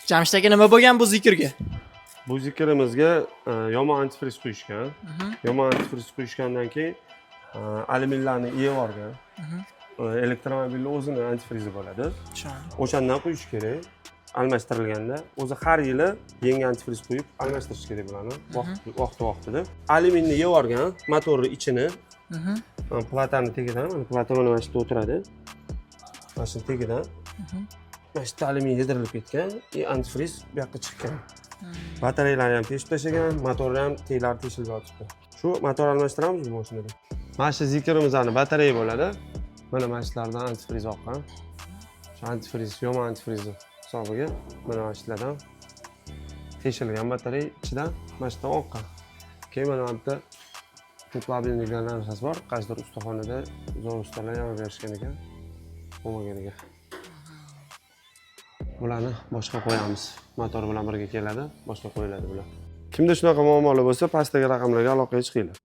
Jamshid aka, nima bo'lgan bu zikrga? Bu zikrimizga yomon antifriz qo'yishgan. Yomon antifriz qo'yishgandan keyin alyuminlarni yevorgan. Elektromobilning o'zini antifrizi bo'ladi. O'shandan qo'yish kerak. Almashtirilganda o'zi har yili yangi antifriz qo'yib almashtirish kerak bularni vaqti-vaqtida. Alyuminni yevorgan motorning ichini. Platani tagidan, mana plata mana shu yerda o'tiradi. Mana shu tagidan. Mana shu alyumin yedirilib ketgan, antifriz bu yoqqa chiqqan. Batareyalarni ham teshib tashlagan, motorni ham teglari teshilib yotibdi. Shu motor almashtiramiz bu mashinada. Mana shu zikrimizning batareya bo'ladi. Mana shulardan antifriz oqqan. Shu antifriz, yomon antifriz hisobiga mana shulardan teshilgan batareya ichidan mana shudan oqqan. Keyin mana bu yerda to'plabilni degan narsasi bor. Qaysidir ustaxonada zo'r ustalar yordam berishgan ekan. Bo'lmaganiga. Bularni boshqa qo'yamiz. Motor bilan birga keladi, boshqa qo'yiladi bular. Kimda shunaqa muammolar bo'lsa, pastdagi raqamlarga aloqaga chiqinglar.